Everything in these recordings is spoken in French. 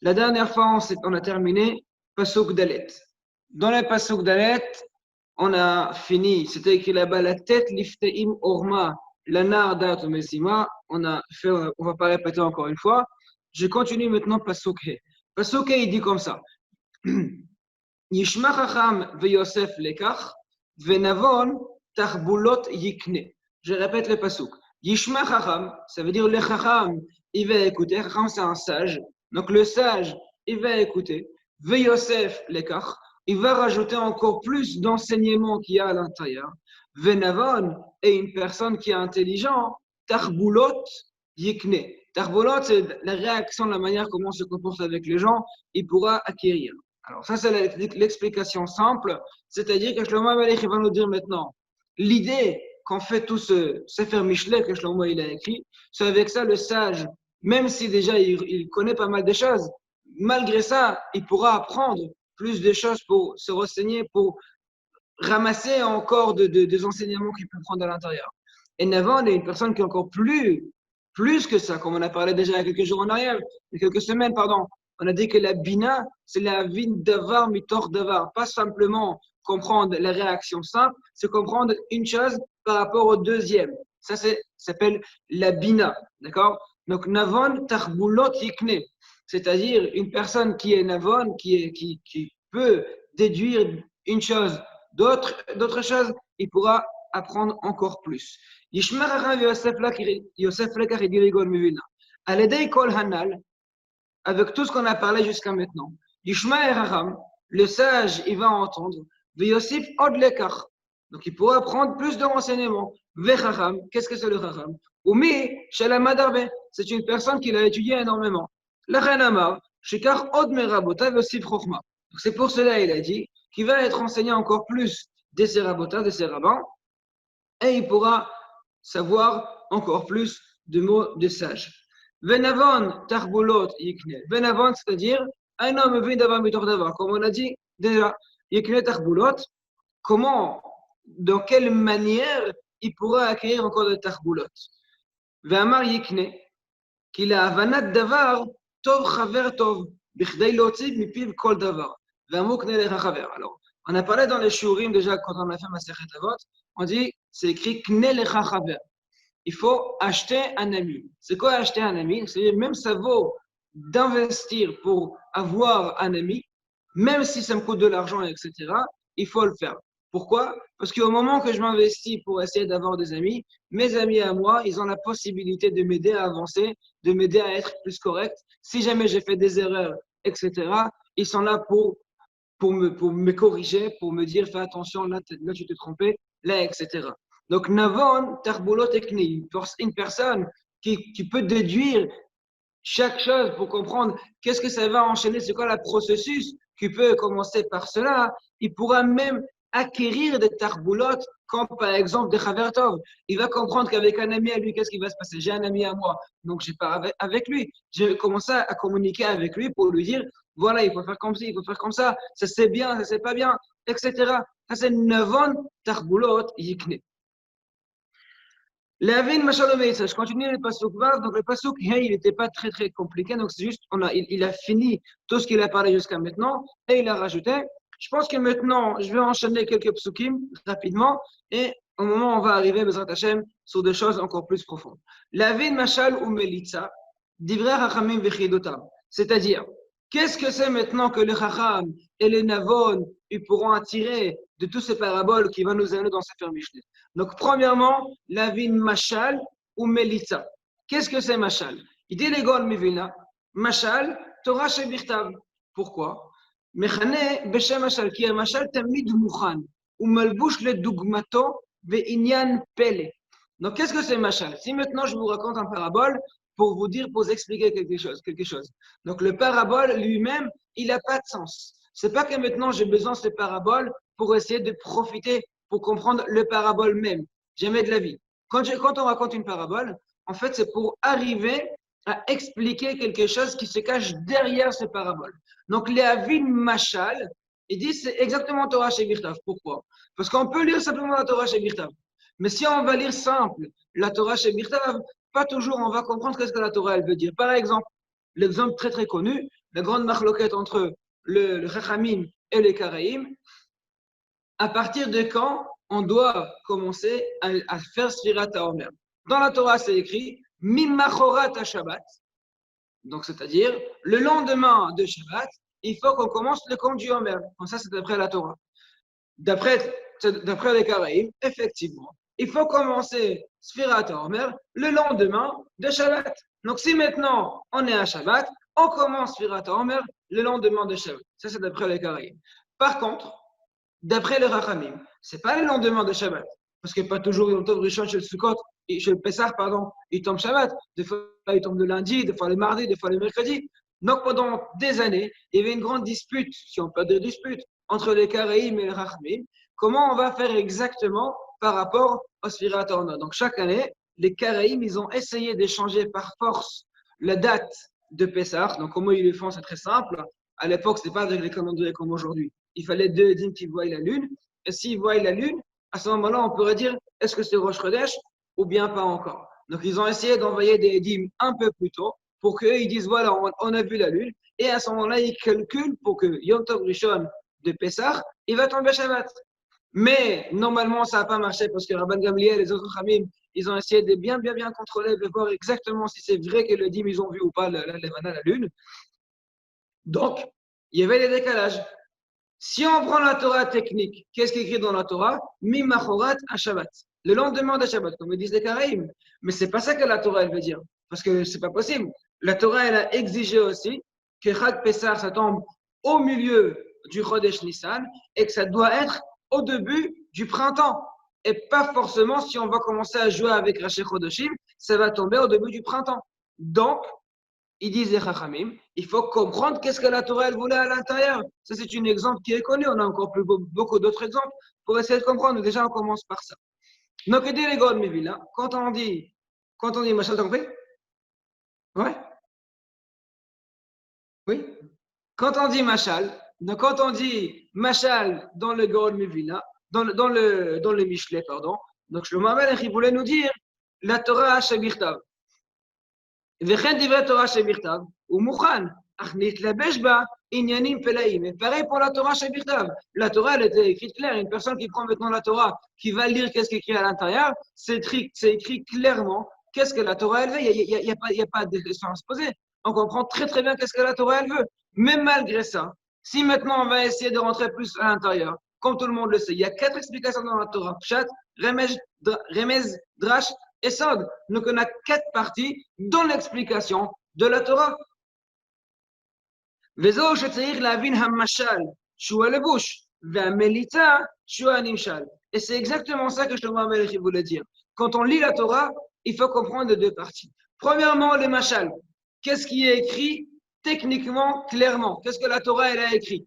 La dernière fois, on a terminé Pasuk Dalet. Dans le Pasuk Dalet, on a fini, c'était écrit là-bas, la tête lifteim orma, la nardat mesima. On va pas répéter encore une fois. Je continue maintenant Pasuk He. Pasuk He, il dit comme ça. Yishma chacham veyosef lekach, venavon tarbulot yikne. Je répète le Pasuk. Yishma chacham, ça veut dire le chacham, il va écouter. Chacham, c'est un sage. Donc le sage, il va écouter. Veyosef lekach, il va rajouter encore plus d'enseignements qu'il y a à l'intérieur. Venavon, et une personne qui est intelligente, tarbulot yikne. Tarbulot, c'est la réaction, la manière comment on se comporte avec les gens, il pourra acquérir. Alors ça, c'est l'explication simple, c'est-à-dire que Shlomo Amelech va nous dire maintenant, l'idée qu'on fait tout ce Sefer Mishlei que Shlomo il a écrit, c'est avec ça le sage, même si déjà il connaît pas mal de choses, malgré ça, il pourra apprendre plus de choses pour se renseigner, pour ramasser encore des enseignements qu'il peut prendre à l'intérieur. Et Navon est une personne qui est encore plus que ça, comme on a parlé déjà il y a quelques jours en arrière, il y a quelques semaines, pardon. On a dit que la bina, c'est la vin d'avar, mitor d'avar. Pas simplement comprendre la réaction simple, c'est comprendre une chose par rapport au deuxième. Ça s'appelle la bina, d'accord? Donc, navon tarbulot yikne. C'est-à-dire une personne qui est navon, qui peut déduire une chose d'autres choses, il pourra apprendre encore plus. Yishma Chacham Yosef Lekach Idirigol Mivina. Aledei Kol Hanal, avec tout ce qu'on a parlé jusqu'à maintenant, Yishma Chacham, le sage, il va entendre, Yosef Od Lekach. Donc il pourra apprendre plus de renseignements. Vechacham, qu'est-ce que c'est le Chacham? Umi Shalamadarbe, c'est une personne qui l'a étudié énormément. Lachanama, Shikach Od Merabota Yosef Chochma. C'est pour cela il a dit qu'il va être enseigné encore plus de ses rabotas, de ses rabbins, et il pourra savoir encore plus de mots de sages. Venavon tarbulot yikne. Venavon, c'est-à-dire un homme vient d'avoir mitor d'avoir. Comme on a dit déjà, yikne tarbulot, comment, dans quelle manière il pourra acquérir encore de tarbulot. Ve'amar yikne, qu'il a avanat davar, tov chaver tov, bichdei lotzi mipiv kol davar. Ve'amuk ne lecha chaver. Alors, on a parlé dans les shurim déjà quand on a fait Masechet Avot, on dit c'est écrit kne lecha chaver. Il faut acheter un ami. C'est quoi acheter un ami? C'est même ça vaut d'investir pour avoir un ami, même si ça me coûte de l'argent, etc. Il faut le faire. Pourquoi? Parce qu'au moment que je m'investis pour essayer d'avoir des amis, mes amis à moi, ils ont la possibilité de m'aider à avancer, de m'aider à être plus correct. Si jamais j'ai fait des erreurs, etc., ils sont là pour me corriger, pour me dire fais attention, là tu t'es trompé, là, etc. Donc, Navon, Tarbolo Techni, une personne qui peut déduire chaque chose pour comprendre qu'est-ce que ça va enchaîner, c'est quoi le processus qui peut commencer par cela, il pourra même acquérir des tarboulotes comme par exemple des Khavertov. Il va comprendre qu'avec un ami à lui, qu'est-ce qui va se passer? J'ai un ami à moi, donc je pars avec lui. Je commence à communiquer avec lui pour lui dire, voilà, il faut faire comme ça, il faut faire comme ça c'est bien, ça c'est pas bien, etc. Ça c'est Navon, Tarbulot, Yikne. Lavin Machalomesa, je continue le Pasuk Vav. Donc le Pasuk, il n'était pas très très compliqué. Donc c'est juste, il a fini tout ce qu'il a parlé jusqu'à maintenant et il a rajouté. Je pense que maintenant, je vais enchaîner quelques psukim rapidement et au moment où on va arriver, Bezrat Hashem, sur des choses encore plus profondes. Lavin Machal ou Melitza, Divrei Hachamim Vechidotam. C'est-à-dire, qu'est-ce que c'est maintenant que le Chacham et les Navon, ils pourront attirer de toutes ces paraboles qui vont nous amener dans Sefer Mishneh? Donc, premièrement, la vin machal ou melitza. Qu'est-ce que c'est machal? Il dit les gars mivina, machal, Torah shebirtav. Pourquoi? Mechane beshem machal, qui est machal tamid mouchan, ou malbouche le dugmato ve'inyan pele. Donc, qu'est-ce que c'est machal? Si maintenant je vous raconte un parabole pour vous dire, pour vous expliquer quelque chose. Donc, le parabole lui-même, il n'a pas de sens. C'est pas que maintenant j'ai besoin de ce parabole pour essayer de profiter pour comprendre le parabole même, jamais de la vie. Quand on raconte une parabole, en fait, c'est pour arriver à expliquer quelque chose qui se cache derrière ce parabole. Donc, les avin machal, ils disent c'est exactement Torah chez Birtav. Pourquoi? Parce qu'on peut lire simplement la Torah chez Birtav. Mais si on va lire simple la Torah chez Birtav, pas toujours on va comprendre ce que la Torah elle veut dire. Par exemple, l'exemple très très connu, la grande marloquette entre le Chachamim et les Karaïm, à partir de quand on doit commencer à faire Sfirat HaOmer. Dans la Torah, c'est écrit Mimachorat HaShabbat, donc c'est-à-dire le lendemain de Shabbat, il faut qu'on commence le compte du Homer. Comme ça, c'est d'après la Torah. D'après les Karaïm, effectivement, il faut commencer Sfirat HaOmer le lendemain de Shabbat. Donc si maintenant on est à Shabbat, on commence Sfirat HaOmer le lendemain de Shabbat. Ça, c'est d'après les Karaïm. Par contre, d'après les Rachamim, c'est pas le lendemain de Shabbat. Parce que pas toujours Yom Tov Rishon chez le Sukkot, chez le Pessah, pardon, il tombe Shabbat. Des fois, il tombe le lundi, des fois le mardi, des fois le mercredi. Donc pendant des années, il y avait une grande dispute, si on peut dire dispute, entre les Karaïm et les Rachamim. Comment on va faire exactement par rapport au Sfirat HaOmer. Donc chaque année, les Karaïm, ils ont essayé d'échanger par force la date de Pessah. Donc comment ils le font, c'est très simple. À l'époque, ce n'était pas avec les calendriers comme aujourd'hui. Il fallait 2 dîmes qui voient la lune. Et s'ils voient la lune, à ce moment-là, on pourrait dire est-ce que c'est Rosh Chodesh ou bien pas encore. Donc, ils ont essayé d'envoyer des dîmes un peu plus tôt pour qu'ils disent voilà, on a vu la lune. Et à ce moment-là, ils calculent pour que Yom Tov Rishon de Pessah, il va tomber Shabbat. Mais normalement, ça n'a pas marché parce que Rabban Gamliel et les autres Khamim, ils ont essayé de bien contrôler, de voir exactement si c'est vrai que le dîme, ils ont vu ou pas la lune. Donc, il y avait des décalages. Si on prend la Torah technique, qu'est-ce qui est écrit dans la Torah Mimachorat à Shabbat. Le lendemain de Shabbat, comme le disent les Karaïm. Mais c'est pas ça que la Torah, elle veut dire. Parce que c'est pas possible. La Torah, elle a exigé aussi que Chag Pessah, ça tombe au milieu du Chodesh Nissan et que ça doit être au début du printemps. Et pas forcément, si on va commencer à jouer avec Rashi Chodeshim, ça va tomber au début du printemps. Donc, ils disent les Chachamim, il faut comprendre qu'est-ce que la Torah elle voulait à l'intérieur. Ça, c'est un exemple qui est connu. On a encore beaucoup d'autres exemples pour essayer de comprendre. Déjà, on commence par ça. Donc, il dit les God Mevila, quand on dit Machal, t'as compris? Ouais? Oui? Quand on dit Machal, donc quand on dit Machal dans le God Mevila, dans le Michelet, pardon, donc Shlomo HaMelech, il voulait nous dire la Torah Shabirtav. וכן דברי תורה שבכתב, הוא מוכן, אך נתלבש בה עניינים פלאים. Et pareil pour la Torah שבכתב. La Torah, elle était écrite claire. Une personne qui prend maintenant la Torah, qui va lire qu'est-ce qui est écrit à l'intérieur, c'est écrit clairement qu'est-ce que la Torah, elle veut. Il y a pas de question à se poser. On comprend très bien qu'est-ce que la Torah, elle veut. Mais malgré ça, si maintenant on va essayer de rentrer plus à l'intérieur, comme tout le monde le sait, il y a 4 explications dans la Torah. Pshat, Remez, Drash, et Sod. Donc, on a 4 parties dans l'explication de la Torah. Et c'est exactement ça que Shlomo HaMelech voulait dire. Quand on lit la Torah, il faut comprendre les 2 parties. Premièrement, les mashal. Qu'est-ce qui est écrit techniquement, clairement? Qu'est-ce que la Torah elle a écrit?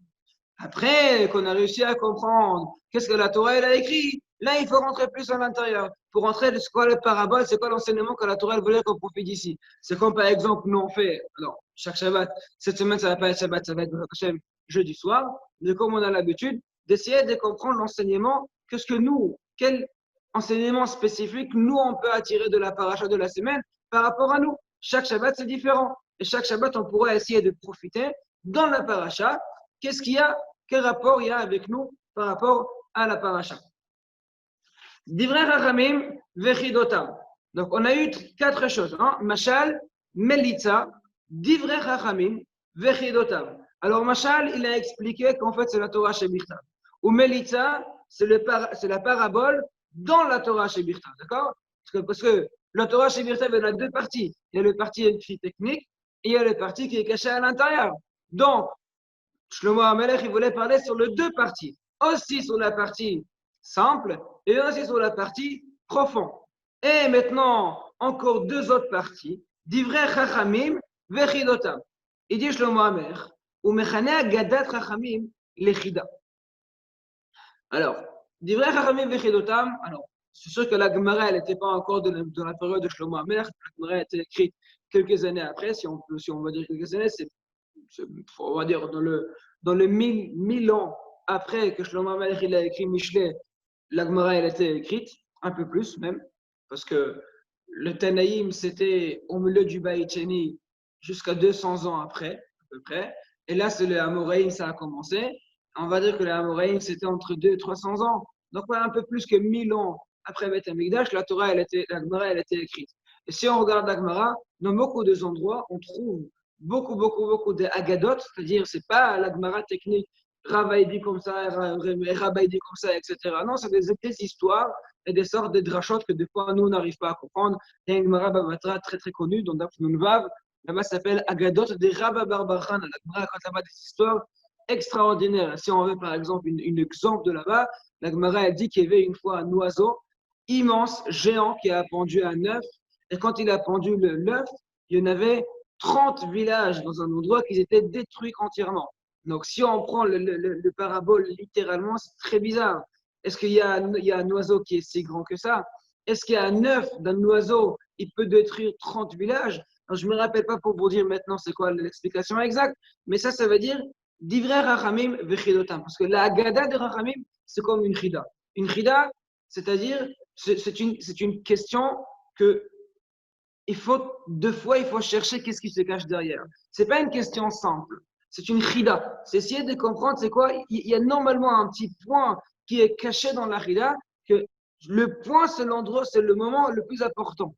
Après qu'on a réussi à comprendre qu'est-ce que la Torah elle a écrit, là il faut rentrer plus à l'intérieur. Pour rentrer, c'est quoi le parabole, c'est quoi l'enseignement que la Torah elle voulait qu'on profite d'ici. C'est comme par exemple, nous on fait, alors chaque Shabbat, cette semaine ça va pas être Shabbat, ça va être jeudi soir, mais comme on a l'habitude d'essayer de comprendre l'enseignement, qu'est-ce que nous, quel enseignement spécifique nous on peut attirer de la paracha de la semaine par rapport à nous. Chaque Shabbat c'est différent. Et chaque Shabbat on pourrait essayer de profiter dans la paracha. Qu'est-ce qu'il y a? Quel rapport il y a avec nous par rapport à la paracha? Divrei Chachamim vechidotam. Donc, on a eu 4 choses. Hein? Mashal, Melitza, Divrei Chachamim vechidotam. Alors, Mashal, il a expliqué qu'en fait, c'est la Torah Shebirtav. Ou Melitza, c'est la parabole dans la Torah Shebirtav. D'accord? Parce que la Torah Shebirtav, elle a 2 parties. Il y a le parti écrit technique et il y a le parti qui est caché à l'intérieur. Donc, Shlomo HaMelech, il voulait parler sur les 2 parties. Aussi sur la partie simple et aussi sur la partie profonde. Et maintenant, encore 2 autres parties. Divrei Chachamim vechidotam. Il dit Shlomo HaMelech, ou mechaneh gadat Chachamim lechida. Alors, Divrei Chachamim vechidotam, alors, c'est sûr que la Gemara, elle n'était pas encore dans la période de Shlomo HaMelech. La Gemara a été écrite quelques années après, si on va dire quelques années, on va dire dans le 1000 ans après que Shlomo HaMelech il a écrit Michelet, la Gemara elle a été écrite, un peu plus même, parce que le Tanaïm c'était au milieu du Baït Sheni jusqu'à 200 ans après, à peu près. Et là, c'est le Amoraïm, ça a commencé. On va dire que le Amoraïm, c'était entre 200 et 300 ans. Donc, un peu plus que 1000 ans après Beth Amikdash, la Gemara, elle était écrite. Et si on regarde la Gemara, dans beaucoup d'endroits, on trouve beaucoup de Agadot, c'est-à-dire, c'est pas la Gemara technique, Ravaï dit comme ça, Rabbaï dit comme ça, etc. Non, c'est des histoires et des sortes de drachot que des fois, nous, on n'arrive pas à comprendre. Il y a une Gemara Babatra très très connue, dans Daf Nun Vav, là-bas, ça s'appelle Agadot de Rabba Barbachan. La Gemara raconte là-bas des histoires extraordinaires. Si on veut, par exemple, une exemple de là-bas, la Gemara, elle dit qu'il y avait une fois un oiseau immense, géant, qui a pendu un œuf. Et quand il a pendu l'œuf, il y en avait 30 villages dans un endroit qui étaient détruits entièrement. Donc, si on prend le parabole littéralement, c'est très bizarre. Est-ce qu'il y a un oiseau qui est si grand que ça? Est-ce qu'il y a un œuf d'un oiseau, il peut détruire 30 villages? Alors, je ne me rappelle pas pour vous dire maintenant c'est quoi l'explication exacte, mais ça veut dire Divrei Rachamim Vechidotam. Parce que la Haggadah de Rachamim, c'est comme une chida. Une chida, c'est-à-dire, c'est une question que il faut chercher qu'est-ce qui se cache derrière. C'est pas une question simple. C'est une chida. C'est essayer de comprendre c'est quoi. Il y a normalement un petit point qui est caché dans la chida, que le point, c'est l'endroit, c'est le moment le plus important.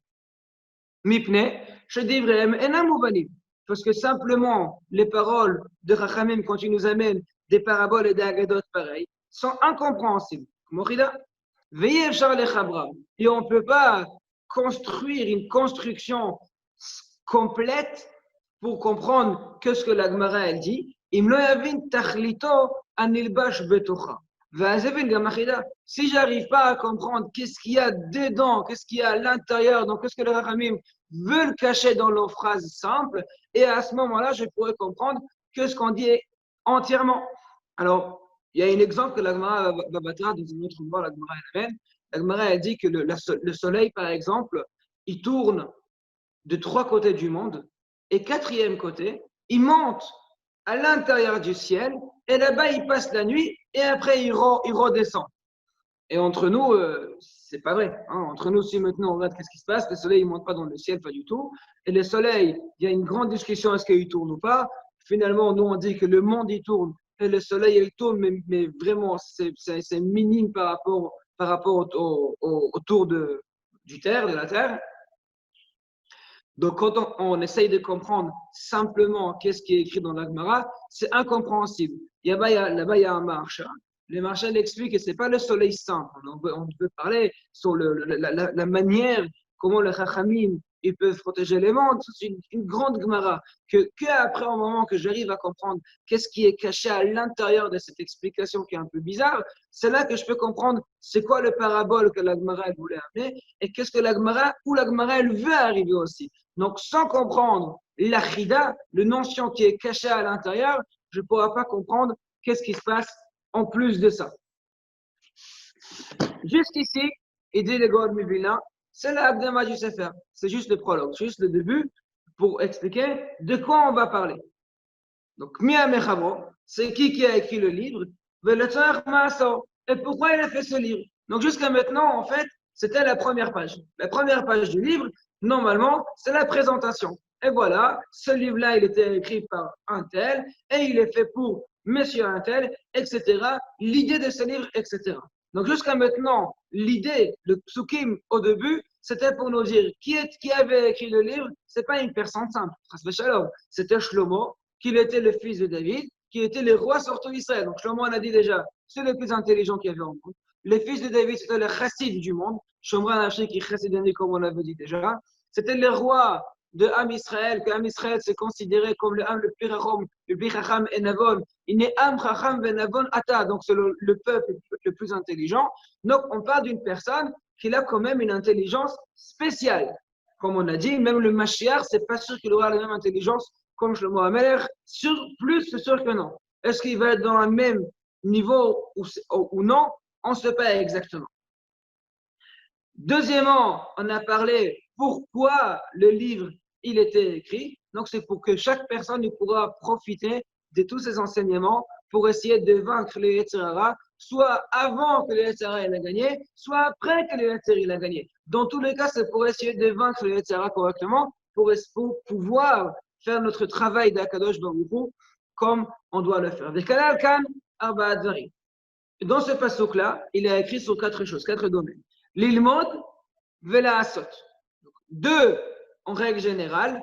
Mipne, je devrais enam. Parce que simplement, les paroles de Rachamim, quand ils nous amènent des paraboles et des agadot pareils, sont incompréhensibles. Morida, veillez Charles Chabram. Et on ne peut pas construire une construction complète pour comprendre que ce que la Gemara elle dit. Im lo yavin tachlito anilbash betocha. Si j'arrive pas à comprendre qu'est-ce qu'il y a dedans, qu'est-ce qu'il y a à l'intérieur, donc qu'est-ce que le Rachamim veulent cacher dans leurs phrases simples, et à ce moment-là, je pourrais comprendre que ce qu'on dit entièrement. Alors, il y a un exemple que la Gemara va battre dans un autre endroit, la Gemara elle-même. La Gemara elle dit que le soleil, par exemple, il tourne de 3 côtés du monde, et 4e côté, il monte à l'intérieur du ciel, et là-bas, il passe la nuit, et après, il redescend. Et entre nous, c'est pas vrai. Hein. Entre nous, si maintenant on regarde qu'est-ce qui se passe, le soleil ne monte pas dans le ciel, pas du tout. Et le soleil, il y a une grande discussion est-ce qu'il tourne ou pas. Finalement, nous, on dit que le monde, il tourne, et le soleil, il tourne, mais vraiment, c'est minime par rapport au tour du terre, de la Terre. Donc, quand on essaye de comprendre simplement qu'est-ce qui est écrit dans la Gemara, c'est incompréhensible. Là-bas, il y a un marchand. Le marchand explique que ce n'est pas le soleil simple. On peut parler sur la manière comment les Chachamim ils peuvent protéger les mondes. C'est une grande Gemara. Qu'après, au moment que j'arrive à comprendre qu'est-ce qui est caché à l'intérieur de cette explication qui est un peu bizarre, c'est là que je peux comprendre c'est quoi le parabole que la Gemara elle voulait amener et qu'est-ce que la Gemara elle veut arriver aussi. Donc, sans comprendre la chida, le notion qui est caché à l'intérieur, je ne pourrai pas comprendre qu'est-ce qui se passe en plus de ça. Jusqu'ici, il dit le God Mivina, c'est l'Abdama du Sefer. C'est juste le prologue, juste le début pour expliquer de quoi on va parler. Donc, Mia Mechavo, c'est qui a écrit le livre, et pourquoi il a fait ce livre. Donc, jusqu'à maintenant, en fait, c'était la première page. La première page du livre, normalement, c'est la présentation. Et voilà, ce livre-là, il était écrit par un tel, et il est fait pour monsieur un tel, etc. L'idée de ce livre, etc. Donc, jusqu'à maintenant, l'idée, le psukim au début, c'était pour nous dire qui avait écrit le livre, c'est pas une personne simple, c'était Shlomo, qu'il était le fils de David, qui était le roi sur tout Israël. Donc, Shlomo, on a dit déjà, c'est le plus intelligent qu'il y avait au monde. Le fils de David, c'était le chassid du monde. Shomran Haché qui chassidani, comme on l'avait dit déjà. C'était le roi de Am Israël, que Am Israël s'est considéré comme le Am le plus racham, le plus chacham et navon. Il est Am chacham et navon ata, donc c'est le peuple le plus intelligent. Donc, on parle d'une personne qui a quand même une intelligence spéciale. Comme on a dit, même le Mashiach, c'est pas sûr qu'il aura la même intelligence comme Shlomo HaMelech, plus c'est sûr que non. Est-ce qu'il va être dans le même niveau ou non? On ne sait pas exactement. Deuxièmement, on a parlé pourquoi le livre il était écrit. Donc, c'est pour que chaque personne pourra profiter de tous ces enseignements pour essayer de vaincre le Yetzer Hara, soit avant que le Yetzer Hara ait gagné, soit après que le Yetzer Hara ait gagné. Dans tous les cas, c'est pour essayer de vaincre le Yetzer Hara correctement, pour pouvoir faire notre travail d'Akadosh Baruch Hu comme on doit le faire. Dans ce pasuk-là, il a écrit sur 4 choses, 4 domaines. L'ilmod, vela asot. 2, en règle générale,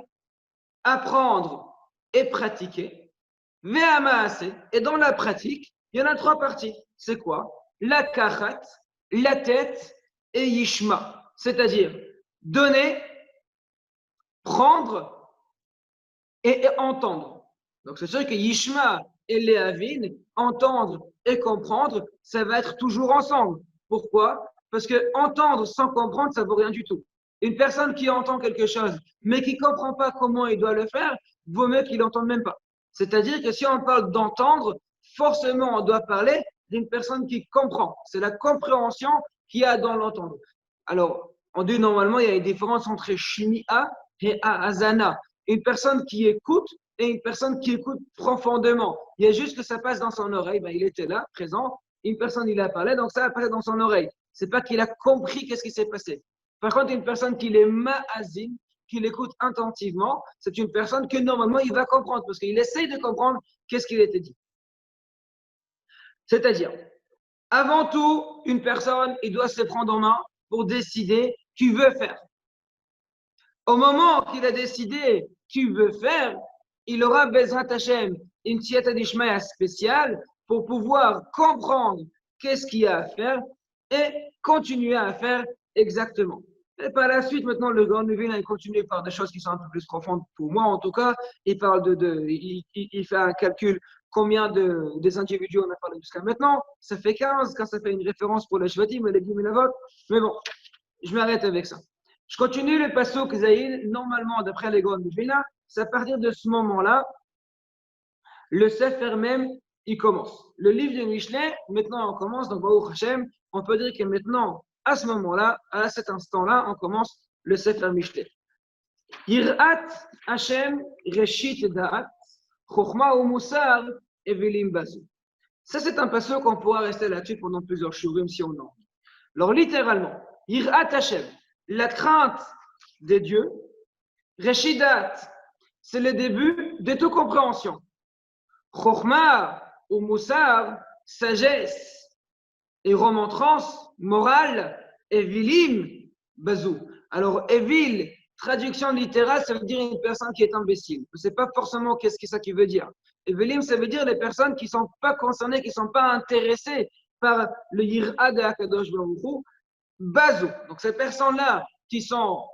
apprendre et pratiquer. Ve'amaase. Et dans la pratique, il y en a 3 parties. C'est quoi? La kachat, la tête et yishma. C'est-à-dire donner, prendre et entendre. Donc c'est sûr que yishma et lehavin, entendre et comprendre, ça va être toujours ensemble. Pourquoi? Parce que entendre sans comprendre, ça ne vaut rien du tout. Une personne qui entend quelque chose, mais qui ne comprend pas comment il doit le faire, vaut mieux qu'il n'entende même pas. C'est-à-dire que si on parle d'entendre, forcément, on doit parler d'une personne qui comprend. C'est la compréhension qu'il y a dans l'entendre. Alors, on dit normalement, il y a une différence entre shmi'a et azana. Une personne qui écoute et une personne qui écoute profondément. Il y a juste que ça passe dans son oreille. Ben, il était là, présent. Une personne, il a parlé, donc ça a passé dans son oreille. C'est pas qu'il a compris qu'est-ce qui s'est passé. Par contre, une personne qui est ma'azin, qui l'écoute attentivement, c'est une personne que normalement il va comprendre parce qu'il essaye de comprendre qu'est-ce qu'il était dit. C'est-à-dire, avant tout, une personne, il doit se prendre en main pour décider qu'il veut faire. Au moment qu'il a décidé qu'il veut faire, il aura besoin d'Hachem, une siyata d'Ishmaïa spéciale pour pouvoir comprendre qu'est-ce qu'il y a à faire et continuer à faire exactement. Et par la suite, maintenant, le grand Levin, il continue par des choses qui sont un peu plus profondes pour moi, en tout cas. Il parle il fait un calcul combien des individus on a parlé jusqu'à maintenant. Ça fait 15, quand ça fait une référence pour les Shvatim et les Gimelavot. Mais bon, je m'arrête avec ça. Je continue le pasuk Zaïd. Normalement, d'après les grands Levin, c'est à partir de ce moment-là, le Sefer même, il commence. Le livre de Michelet, maintenant on commence, donc Baruch Hashem, on peut dire que maintenant, à ce moment-là, à cet instant-là, on commence le Sefer Michelet. Yirat Hashem Reshit Da'at, Chochma ou Musar, Evelim Bazu. Ça, c'est un passage qu'on pourra rester là-dessus pendant plusieurs shurim si on en envie. Alors, littéralement, Yirat Hashem, la crainte des dieux, Reshidat, c'est le début de toute compréhension. Chochma ou Moussar, sagesse et remontrance, morale, Evilim, bazou. Alors, Evil, traduction littérale, ça veut dire une personne qui est imbécile. Je ne sais pas forcément qu'est-ce que ça qui veut dire. Evilim, ça veut dire les personnes qui ne sont pas concernées, qui ne sont pas intéressées par le Yir'a de Akadosh Baruch Hu, bazou. Donc, ces personnes-là qui sont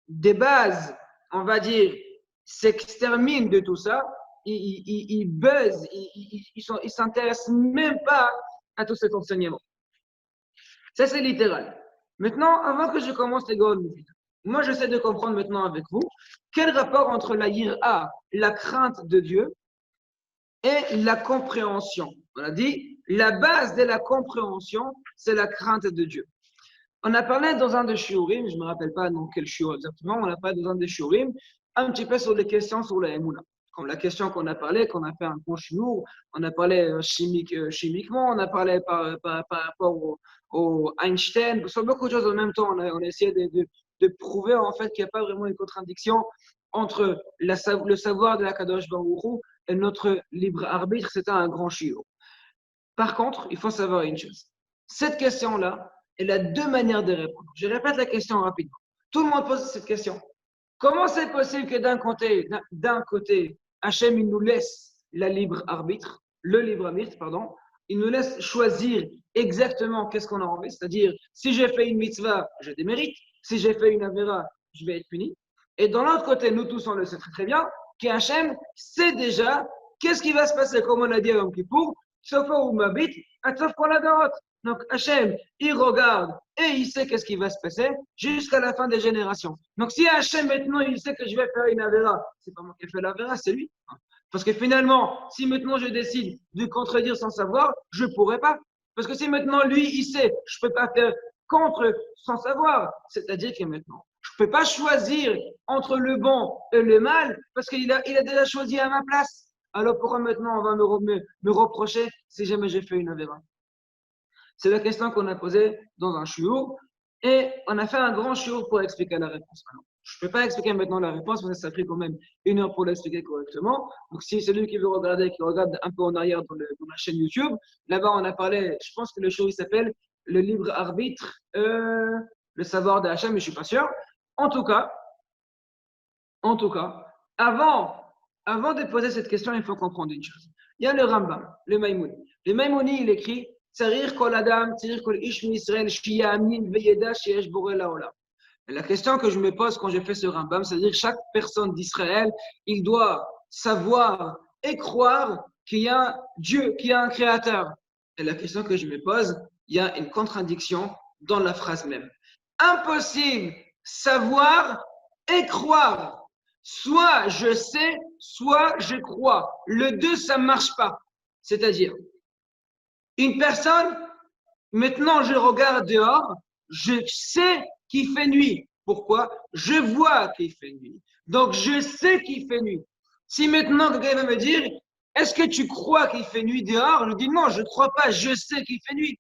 des bases, on va dire, s'exterminent de tout ça, ils buzzent, ils s'intéressent même pas à tout cet enseignement. Ça, c'est littéral. Maintenant, avant que je commence les gars, moi, j'essaie de comprendre maintenant avec vous quel rapport entre la yir'a, la crainte de Dieu, et la compréhension. On a dit, la base de la compréhension, c'est la crainte de Dieu. On a parlé dans un des shiurim, je ne me rappelle pas dans quel shiur exactement, on a parlé dans un des shiurim, un petit peu sur les questions sur la Emouna. Comme la question qu'on a parlé, qu'on a fait un bon shiur, on a parlé chimiquement, on a parlé par rapport au Einstein, sur beaucoup de choses en même temps. On a essayé de prouver en fait qu'il n'y a pas vraiment une contradiction entre le savoir de la Kadosh Baruch Hu et notre libre arbitre. C'était un grand shiur. Par contre, il faut savoir une chose. Cette question-là, elle a 2 manières de répondre. Je répète la question rapidement. Tout le monde pose cette question. Comment c'est possible que d'un côté, Hachem, il nous laisse le libre arbitre, il nous laisse choisir exactement qu'est-ce qu'on a envie, c'est-à-dire, si j'ai fait une mitzvah, j'ai des mérites, si j'ai fait une avera, je vais être puni. Et dans l'autre côté, nous tous, on le sait très très bien, qu'Hachem sait déjà qu'est-ce qui va se passer, comme on a dit à Yom Kippour, sauf où m'habite, sauf qu'on la dorote. Donc Hachem, il regarde et il sait qu'est-ce qui va se passer jusqu'à la fin des générations. Donc si Hachem maintenant il sait que je vais faire une avéra, c'est pas moi qui ai fait l'avéra, c'est lui. Parce que finalement, si maintenant je décide de contredire sans savoir, je ne pourrais pas. Parce que si maintenant lui il sait, je ne peux pas faire contre sans savoir. C'est-à-dire que maintenant, je ne peux pas choisir entre le bon et le mal parce qu'il a déjà choisi à ma place. Alors pourquoi maintenant on va me reprocher si jamais j'ai fait une avéra? C'est la question qu'on a posée dans un shiur et on a fait un grand shiur pour expliquer la réponse. Je ne peux pas expliquer maintenant la réponse, parce que ça a pris quand même 1 heure pour l'expliquer correctement. Donc, si celui qui veut regarder, qui regarde un peu en arrière dans la chaîne YouTube, là-bas, on a parlé, je pense que le show, il s'appelle Le libre arbitre, le savoir de Hachem, mais je ne suis pas sûr. En tout cas, avant de poser cette question, il faut comprendre une chose. Il y a le Rambam, le Maïmouni. Le Maïmouni, il écrit Tsarir kol adam, tsarir kol ish Israël, shiyamin veyeda sheyesh borei laolam. La question que je me pose quand je fais ce Rambam, c'est-à-dire que chaque personne d'Israël, il doit savoir et croire qu'il y a un Dieu, qu'il y a un créateur. Et la question que je me pose, il y a une contradiction dans la phrase même. Impossible savoir et croire. Soit je sais, soit je crois. Le deux, ça ne marche pas. C'est-à-dire, une personne, maintenant je regarde dehors, je sais qu'il fait nuit. Pourquoi? Je vois qu'il fait nuit. Donc je sais qu'il fait nuit. Si maintenant quelqu'un va me dire, est-ce que tu crois qu'il fait nuit dehors? Je dis non, je ne crois pas, je sais qu'il fait nuit.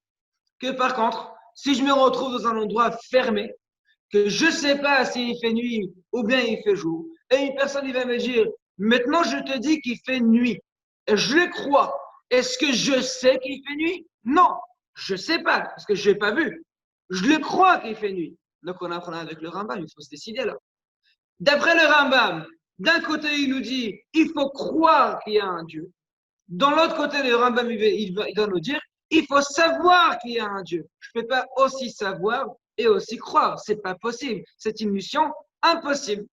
Que par contre, si je me retrouve dans un endroit fermé, que je ne sais pas s'il fait nuit ou bien il fait jour, et une personne il va me dire, maintenant je te dis qu'il fait nuit, et je le crois, est-ce que je sais qu'il fait nuit? Non, je ne sais pas, parce que je n'ai pas vu. Je le crois qu'il fait nuit. Donc on apprend avec le Rambam, il faut se décider là. D'après le Rambam, d'un côté il nous dit, il faut croire qu'il y a un Dieu. Dans l'autre côté, le Rambam il va nous dire, il faut savoir qu'il y a un Dieu. Je ne peux pas aussi savoir et aussi croire. C'est pas possible. C'est une mission impossible.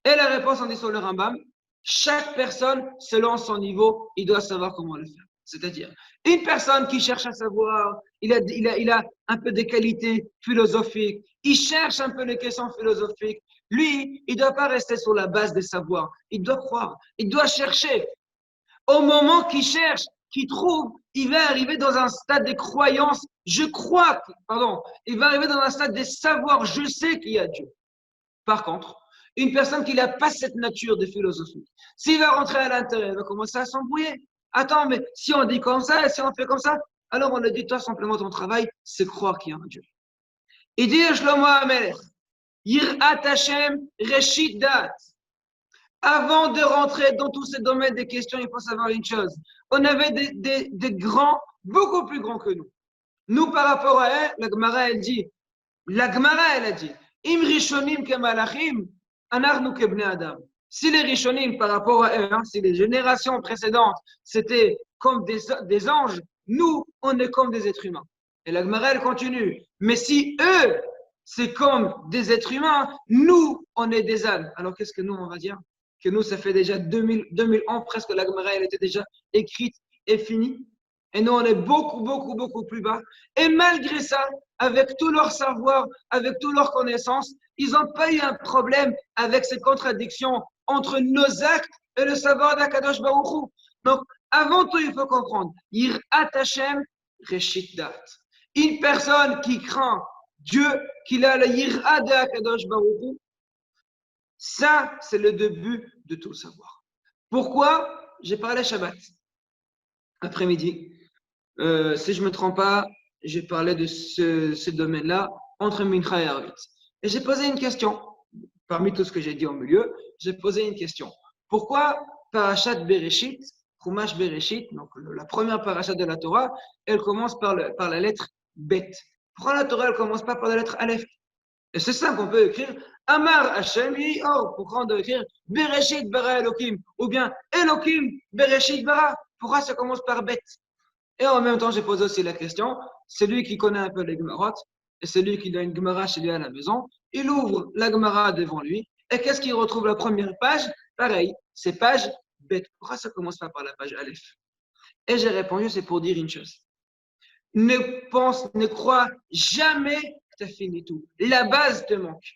Et la réponse, on dit sur le Rambam, chaque personne, selon son niveau, il doit savoir comment le faire. C'est-à-dire, une personne qui cherche à savoir, il a un peu des qualités philosophiques, il cherche un peu les questions philosophiques. Lui, il ne doit pas rester sur la base des savoirs. Il doit croire, il doit chercher. Au moment qu'il cherche, qu'il trouve, il va arriver dans un stade de croyance. Il va arriver dans un stade de savoir, je sais qu'il y a Dieu. Par contre, une personne qui n'a pas cette nature de philosophie, s'il va rentrer à l'intérieur, il va commencer à s'embrouiller. Attends, mais si on dit comme ça, si on fait comme ça, alors on a dit, toi, simplement ton travail, c'est croire qu'il y a un Dieu. Il dit, Shlomo Amelech, Yirat Hashem Reshit Dat. Avant de rentrer dans tous ces domaines des questions, il faut savoir une chose. On avait des grands, beaucoup plus grands que nous. Nous, par rapport à eux, la Gemara, elle a dit, Im Rishonim kemalachim, anarnu kebnei Adam. Si les Rishonim, par rapport à eux, si les générations précédentes, c'était comme des anges, nous, on est comme des êtres humains. Et la Gemara, elle continue. Mais si eux, c'est comme des êtres humains, nous, on est des âmes. Alors, qu'est-ce que nous, on va dire? Que nous, ça fait déjà 2000 ans presque, la Gemara, elle était déjà écrite et finie. Et nous, on est beaucoup, beaucoup, beaucoup plus bas. Et malgré ça, avec tout leur savoir, avec toutes leurs connaissances, ils n'ont pas eu un problème avec ces contradictions entre nos actes et le savoir d'Akadosh Baruch Hu. Donc, avant tout, il faut comprendre, Yirat Hashem Reshit Dat. Une personne qui craint Dieu, qu'il a la Yira d'Akadosh Baruch Hu, ça, c'est le début de tout savoir. Pourquoi? J'ai parlé Shabbat, après-midi. Si je ne me trompe pas, j'ai parlé de ce domaine-là entre Mincha et Arvit. Et j'ai posé une question. Parmi tout ce que j'ai dit au milieu, j'ai posé une question. Pourquoi Parashat Bereshit, Chumash Bereshit, donc la première parashat de la Torah, elle commence par la lettre Bet? Pourquoi la Torah, elle ne commence pas par la lettre Aleph? Et c'est ça qu'on peut écrire Amar Hashem Or. Pourquoi on doit écrire Bereshit bara Elohim? Ou bien Elohim Bereshit bara? Pourquoi ça commence par Bet? Et en même temps, j'ai posé aussi la question, celui qui connaît un peu les Gemarot, et celui qui a une Gemara chez lui à la maison, il ouvre la Gemara devant lui, et qu'est-ce qu'il retrouve la première page? Pareil, c'est page Bet. Pourquoi ça commence pas par la page Aleph? Et j'ai répondu, c'est pour dire une chose. Ne crois jamais que tu as fini tout. La base te manque.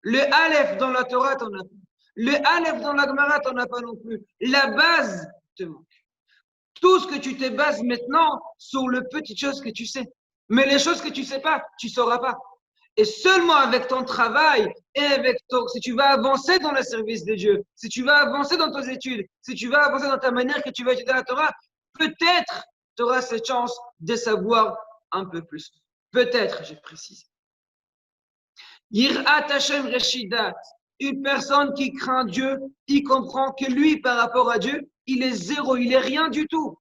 Le Aleph dans la Torah, t'en as pas. Le Aleph dans la Gemara, t'en as pas non plus. La base te manque. Tout ce que tu te bases maintenant sur les petites choses que tu sais. Mais les choses que tu ne sais pas, tu ne sauras pas. Et seulement avec ton travail et si tu vas avancer dans le service de Dieu, si tu vas avancer dans tes études, si tu vas avancer dans ta manière que tu vas étudier la Torah, peut-être tu auras cette chance de savoir un peu plus. Peut-être, je précise. Yirat Hashem Reshidat. Une personne qui craint Dieu, il comprend que lui, par rapport à Dieu, il est zéro, il est rien du tout.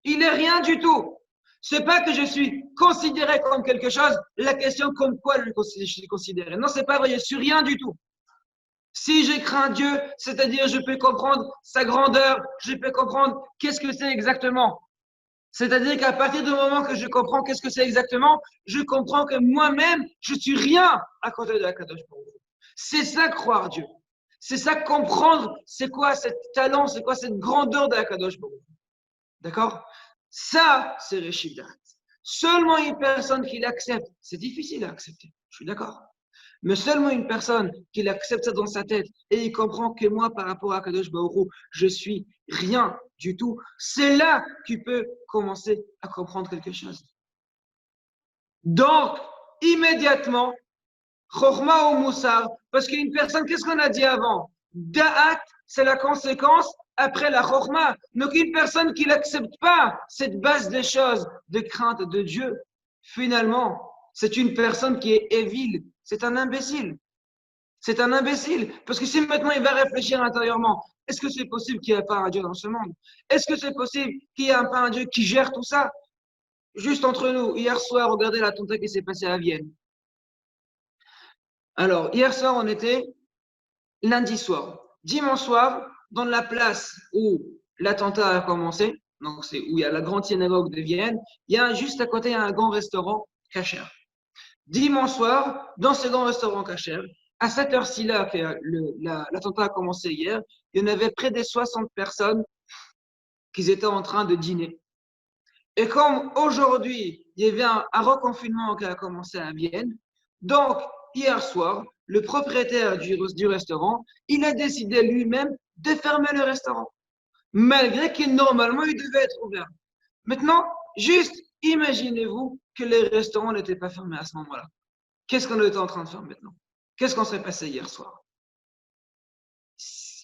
Il est rien du tout. C'est pas que je suis considéré comme quelque chose, la question comme quoi je suis considéré. Non, c'est pas vrai, je suis rien du tout. Si je crains Dieu, c'est-à-dire je peux comprendre sa grandeur, je peux comprendre qu'est-ce que c'est exactement. C'est-à-dire qu'à partir du moment que je comprends qu'est-ce que c'est exactement, je comprends que moi-même, je suis rien à côté de la Kadosh Baruch Hu. C'est ça croire Dieu. C'est ça comprendre c'est quoi ce talent, c'est quoi cette grandeur de la Kadosh Baruch Hu. D'accord? Ça, c'est Reshidat. Seulement une personne qui l'accepte, c'est difficile à accepter, je suis d'accord. Mais seulement une personne qui accepte ça dans sa tête et il comprend que moi, par rapport à Kadosh Baruch Hu, je suis rien du tout, c'est là qu'il peut commencer à comprendre quelque chose. Donc, immédiatement, Chokhmah ou Moussar, parce qu'une personne, qu'est-ce qu'on a dit avant? Da'at, c'est la conséquence après la Chokhmah. Donc, une personne qui n'accepte pas cette base des choses de crainte de Dieu, finalement, c'est une personne qui est évile, c'est un imbécile. C'est un imbécile. Parce que si maintenant il va réfléchir intérieurement, est-ce que c'est possible qu'il n'y ait pas un Dieu dans ce monde? Est-ce que c'est possible qu'il n'y ait pas un Dieu qui gère tout ça? Juste entre nous, hier soir, regardez l'attentat qui s'est passé à Vienne. Alors, hier soir, on était lundi soir. Dimanche soir, dans la place où l'attentat a commencé, donc c'est où il y a la grande synagogue de Vienne, il y a juste à côté un grand restaurant kasher. Dimanche soir, dans ce grand restaurant kasher, à cette heure-ci-là, que l'attentat a commencé hier, il y en avait près de 60 personnes qui étaient en train de dîner. Et comme aujourd'hui, il y avait un reconfinement qui a commencé à Vienne, donc hier soir, le propriétaire du restaurant, il a décidé lui-même de fermer le restaurant, malgré que normalement il devait être ouvert. Maintenant, juste imaginez-vous que les restaurants n'étaient pas fermés à ce moment-là. Qu'est-ce qu'on était en train de faire maintenant? Qu'est-ce qu'on s'est passé hier soir?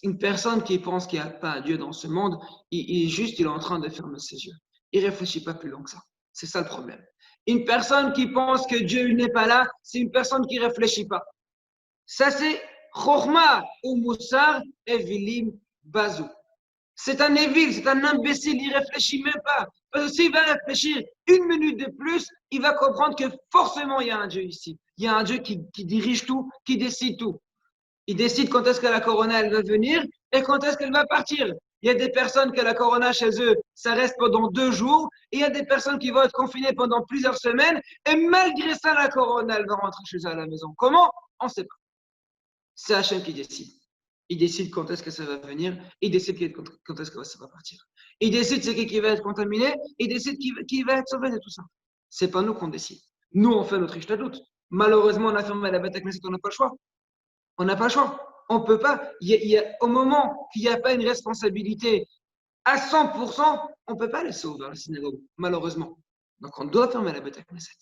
Une personne qui pense qu'il n'y a pas un Dieu dans ce monde, il est en train de fermer ses yeux. Il ne réfléchit pas plus loin que ça. C'est ça le problème. Une personne qui pense que Dieu n'est pas là, c'est une personne qui ne réfléchit pas. Ça, c'est Chokhmah ou Moussar Evilim Bazou. C'est un évil, c'est un imbécile, il ne réfléchit même pas. Parce que s'il va réfléchir une minute de plus, il va comprendre que forcément il y a un Dieu ici. Il y a un Dieu qui dirige tout, qui décide tout. Il décide quand est-ce que la corona elle va venir et quand est-ce qu'elle va partir. Il y a des personnes que la corona chez eux, ça reste pendant 2 jours. Et il y a des personnes qui vont être confinées pendant plusieurs semaines. Et malgré ça, la corona, elle va rentrer chez eux à la maison. Comment? On ne sait pas. C'est Hachem qui décide. Il décide quand est-ce que ça va venir. Il décide quand est-ce que ça va partir. Il décide c'est qui va être contaminé. Il décide qui va être sauvé de tout ça. C'est pas nous qu'on décide. Nous, on fait notre ishtadout. Malheureusement, on a fermé la bête avec on n'a pas le choix. On n'a pas le choix. On ne peut pas. Au moment qu'il n'y a pas une responsabilité à 100%, on ne peut pas les sauver dans la synagogue, malheureusement. Donc on doit fermer la bête à Knesset.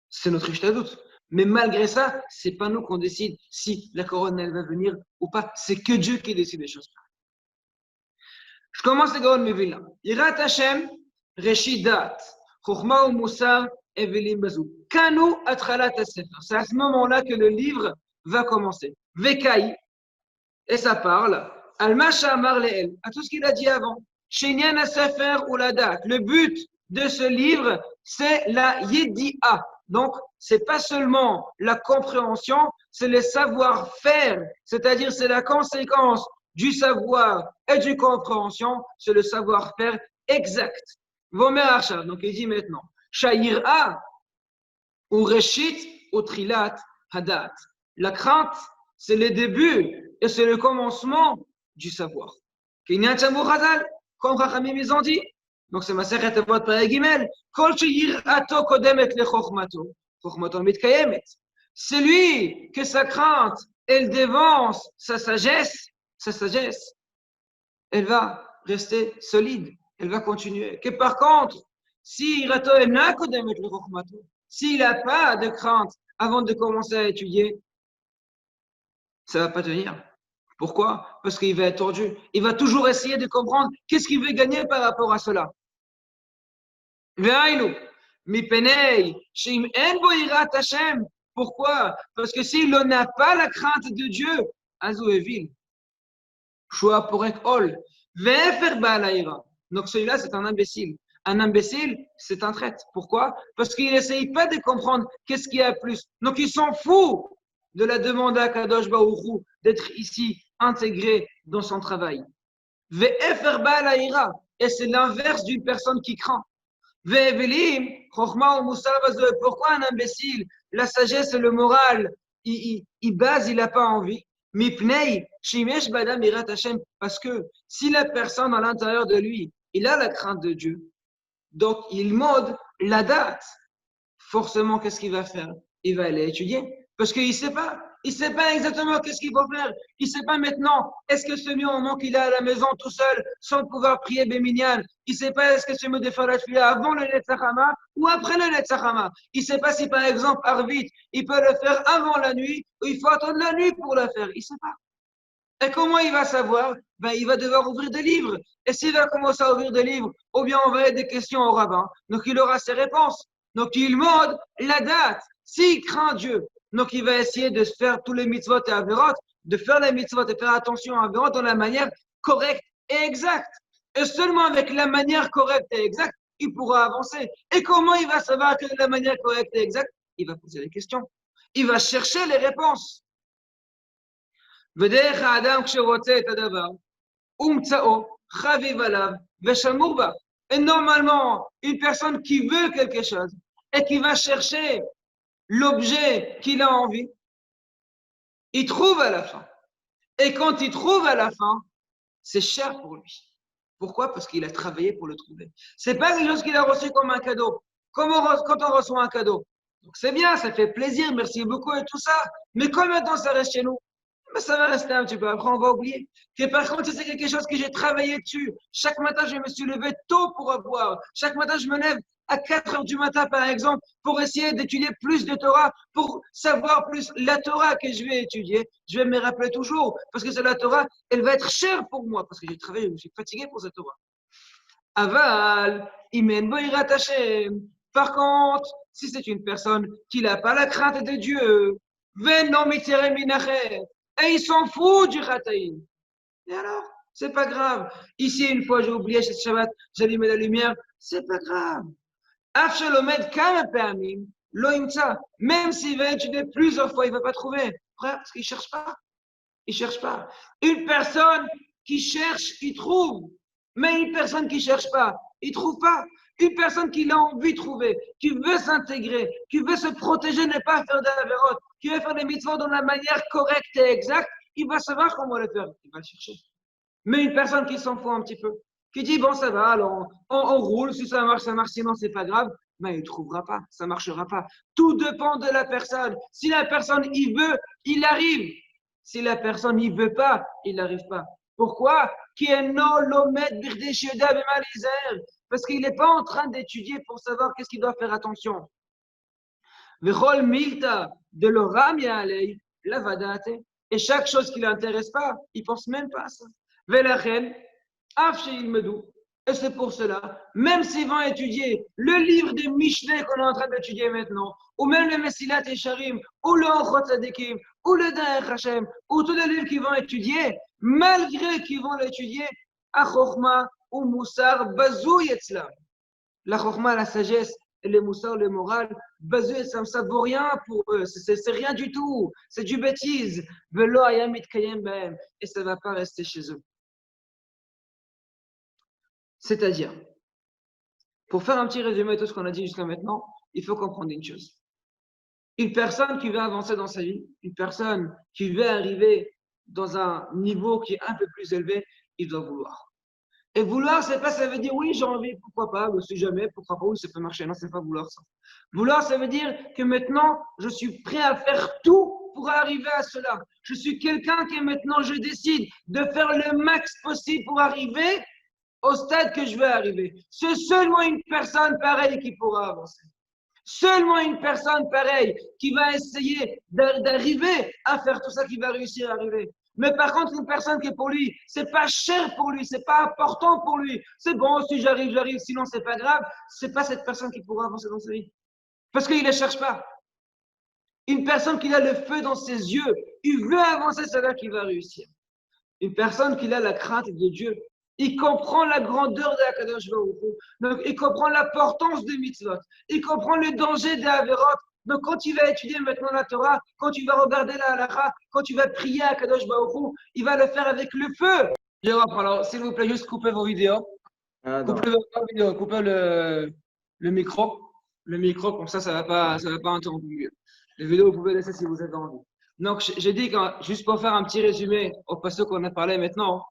C'est notre ishtadout. Mais malgré ça, ce n'est pas nous qu'on décide si la couronne elle va venir ou pas. C'est que Dieu qui décide des choses. Je commence les couronnes Mevila. Yirat Hashem, Reshidat, Chokhmah ou Moussar, Evelim Bazou. Kanu Atralat Sefer. C'est à ce moment-là que le livre va commencer. Vekai, et ça parle, Al-Masha Amar Leel, à tout ce qu'il a dit avant. Shenyan Sefer ou la date. Le but de ce livre, c'est la Yedi'a. Donc, c'est pas seulement la compréhension, c'est le savoir-faire, c'est-à-dire c'est la conséquence du savoir et du compréhension, c'est le savoir-faire exact. Vomer Achav, donc il dit maintenant, Sha'ir'a ou Reshit ou Trilat Hadat. La crainte, c'est le début et c'est le commencement du savoir. Comme Chachamim ils ont dit, donc c'est ma Masechet Avot Perek Gimel, Kol she'yir'ato kodemet lechokhmato, chokhmato mitkayemet. Celui que sa crainte, elle devance sa sagesse, elle va rester solide, elle va continuer. Que par contre, si yirato emna kodemet lechokhmato, s'il n'a pas de crainte avant de commencer à étudier, ça ne va pas tenir. Pourquoi? Parce qu'il va être tordu. Il va toujours essayer de comprendre qu'est-ce qu'il veut gagner par rapport à cela. Pourquoi? Parce que s'il n'a pas la crainte de Dieu, Azou est vil. Choua pour Ol. Ve'efer ba'alaïra. Donc celui-là, c'est un imbécile. Un imbécile, c'est un traître. Pourquoi? Parce qu'il n'essaye pas de comprendre qu'est-ce qu'il y a plus. Donc il s'en fout de la demande à Kadosh Baruch Hu d'être ici intégré dans son travail. Ve'efer ba'alaïra. Et c'est l'inverse d'une personne qui craint. Ve'evelim, chokhma ou moussar bazoe. Pourquoi un imbécile? La sagesse et le moral, il base, il n'a pas envie. Mipnei, shimesh badam irat Hashem. Parce que si la personne à l'intérieur de lui, il a la crainte de Dieu, donc il mode la date, forcément, qu'est-ce qu'il va faire? Il va aller étudier. Parce qu'il ne sait pas. Il ne sait pas exactement qu'est-ce qu'il faut faire. Il ne sait pas maintenant, est-ce que ce moment qu'il est à la maison tout seul, sans pouvoir prier Béminian, il ne sait pas est-ce que c'est mieux de faire la tuile avant le Netzachama ou après le Netzachama. Il ne sait pas si par exemple, Arvit, il peut le faire avant la nuit ou il faut attendre la nuit pour le faire. Il ne sait pas. Et comment il va savoir? Ben, il va devoir ouvrir des livres. Et s'il va commencer à ouvrir des livres, ou bien on va avoir des questions au rabbin, donc il aura ses réponses. Donc il mode la date. S'il craint Dieu, donc il va essayer de faire tous les mitzvot et averot, de faire les mitzvot et faire attention à averot dans la manière correcte et exacte. Et seulement avec la manière correcte et exacte, il pourra avancer. Et comment il va savoir que de la manière correcte et exacte? Il va poser des questions. Il va chercher les réponses. ודרך האדם כשרוצה את הדבר, ומצאו, חביב עליו, ושמור בה. Et normalement, une personne qui veut quelque chose et qui va chercher l'objet qu'il a envie, il trouve à la fin. Et quand il trouve à la fin, c'est cher pour lui. Pourquoi? Parce qu'il a travaillé pour le trouver. C'est pas quelque chose qu'il a reçu comme un cadeau. Comme quand on reçoit un cadeau. Donc c'est bien, ça fait plaisir, merci beaucoup et tout ça. Mais combien de temps ça reste chez nous? Mais ça va rester un petit peu. Après, on va oublier. Et par contre, c'est quelque chose que j'ai travaillé dessus. Chaque matin, je me suis levé tôt pour avoir. Chaque matin, je me lève à 4 heures du matin, par exemple, pour essayer d'étudier plus de Torah, pour savoir plus la Torah que je vais étudier. Je vais me rappeler toujours, parce que c'est la Torah, elle va être chère pour moi, parce que j'ai travaillé, je suis fatigué pour cette Torah. Aval, imen boirat Hashem. Par contre, si c'est une personne qui n'a pas la crainte de Dieu, venom mitzere minachet, et il s'en fout du Khataïm. Et alors, c'est pas grave. Ici, une fois, j'ai oublié ce Shabbat, j'allumais la lumière, c'est pas grave. Afshalomed kamapamim, lo imtsa. Même s'il va étudier plusieurs fois, il ne va pas trouver. Frère, parce qu'il ne cherche pas. Il ne cherche pas. Une personne qui cherche, il trouve. Mais une personne qui ne cherche pas, il ne trouve pas. Une personne qui a envie de trouver, qui veut s'intégrer, qui veut se protéger, ne pas faire de la vérote, qui veut faire des mitzvot dans la manière correcte et exacte, il va savoir comment le faire. Il va le chercher. Mais une personne qui s'en fout un petit peu, qui dit bon, ça va, alors on roule, si ça marche, sinon c'est pas grave, mais il ne trouvera pas, ça ne marchera pas. Tout dépend de la personne. Si la personne y veut, il arrive. Si la personne n'y veut pas, il n'arrive pas. Pourquoi? Parce qu'il n'est pas en train d'étudier pour savoir qu'est-ce qu'il doit faire attention. Et chaque chose qui ne l'intéresse pas, il ne pense même pas à ça. Et c'est pour cela, même s'ils vont étudier le livre des Mishneh qu'on est en train d'étudier maintenant, ou même le Mesilat Yesharim, ou le Ochot Tzadikim, ou le Derech Hashem, ou tous les livres qu'ils vont étudier, malgré qu'ils vont l'étudier, Achokma ou Moussar, Bazou Yetzlam. La Chokma, la sagesse, et le Moussar, le moral, Bazou Yetzlam, ça ne vaut rien pour eux, c'est rien du tout, c'est du bêtise. Velo Ayamit Kayem Bahem, et ça ne va pas rester chez eux. C'est-à-dire, pour faire un petit résumé de tout ce qu'on a dit jusqu'à maintenant, il faut comprendre une chose. Une personne qui veut avancer dans sa vie, une personne qui veut arriver dans un niveau qui est un peu plus élevé, il doit vouloir. Et vouloir, c'est pas, ça veut dire oui, j'ai envie, pourquoi pas, ou si jamais, pourquoi pas, oui, ça peut marcher. Non, c'est pas vouloir ça. Vouloir, ça veut dire que maintenant, je suis prêt à faire tout pour arriver à cela. Je suis quelqu'un qui maintenant, je décide de faire le max possible pour arriver au stade que je veux arriver. C'est seulement une personne pareille qui pourra avancer. Seulement une personne pareille qui va essayer d'arriver à faire tout ça, qui va réussir à arriver. Mais par contre, une personne qui est pour lui, c'est pas cher pour lui, c'est pas important pour lui. C'est bon, si j'arrive, j'arrive, sinon c'est pas grave. C'est pas cette personne qui pourra avancer dans sa vie. Parce qu'il ne cherche pas. Une personne qui a le feu dans ses yeux, il veut avancer, c'est là qu'il va réussir. Une personne qui a la crainte de Dieu, il comprend la grandeur de la Kadosh Baruch Hu. Donc, il comprend l'importance des mitzvot. Il comprend le danger des avérotes. Donc, quand tu vas étudier maintenant la Torah, quand tu vas regarder la halakha, quand tu vas prier à Kadosh Baruch Hu, il va le faire avec le feu. Je reprends. Alors, s'il vous plaît, juste coupez vos vidéos. Coupez vos vidéos, coupez le micro. Le micro, comme ça va pas interrompre mieux. Les vidéos, vous pouvez laisser si vous avez envie. Donc, j'ai dit, juste pour faire un petit résumé au passage qu'on a parlé maintenant,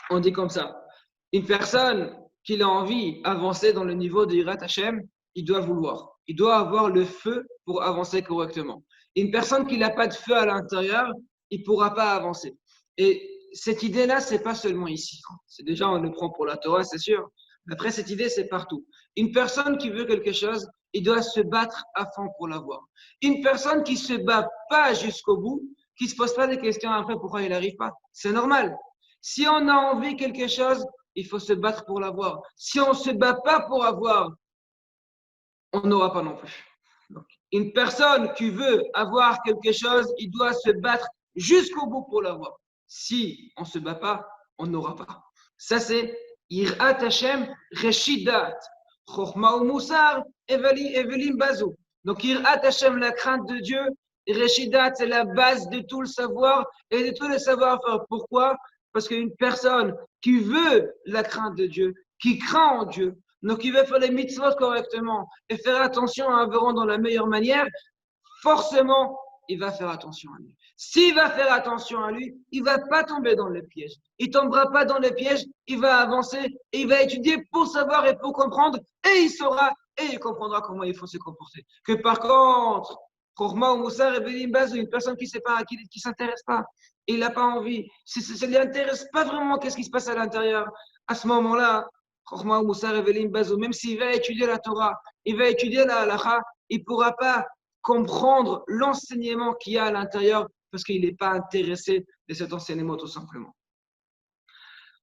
on dit comme ça. Une personne qui a envie d'avancer dans le niveau de Hirat Hashem, il doit vouloir. Il doit avoir le feu pour avancer correctement. Une personne qui n'a pas de feu à l'intérieur, il ne pourra pas avancer. Et cette idée-là, ce n'est pas seulement ici. C'est déjà, on le prend pour la Torah, c'est sûr. Mais après, cette idée, c'est partout. Une personne qui veut quelque chose, il doit se battre à fond pour l'avoir. Une personne qui ne se bat pas jusqu'au bout, qui ne se pose pas des questions après pourquoi il n'arrive pas, c'est normal. Si on a envie de quelque chose, il faut se battre pour l'avoir. Si on ne se bat pas pour avoir, on n'aura pas non plus. Donc, une personne qui veut avoir quelque chose, il doit se battre jusqu'au bout pour l'avoir. Si on ne se bat pas, on n'aura pas. Ça, c'est Yirat Hashem Reshidat. Chochma ou Moussar, Evelim Bazou. Donc, Yirat Hashem, la crainte de Dieu, Reshidat, c'est la base de tout le savoir et de tout le savoir-faire. Pourquoi? Parce qu'une personne qui veut la crainte de Dieu, qui craint en Dieu, donc il veut faire les mitzvot correctement et faire attention à Avéron dans la meilleure manière, forcément, il va faire attention à lui. S'il va faire attention à lui, il ne va pas tomber dans le piège. Il ne tombera pas dans le piège, il va avancer et il va étudier pour savoir et pour comprendre et il saura et il comprendra comment il faut se comporter. Que par contre, Chochma ou Moussar et Belim Bazou, une personne qui ne s'intéresse pas, il n'a pas envie, ça ne lui intéresse pas vraiment qu'est-ce qui se passe à l'intérieur, à ce moment-là, Chochma ou Moussar et Belim Bazou, même s'il va étudier la Torah, il va étudier la halakha, il ne pourra pas comprendre l'enseignement qu'il y a à l'intérieur parce qu'il n'est pas intéressé de cet enseignement tout simplement.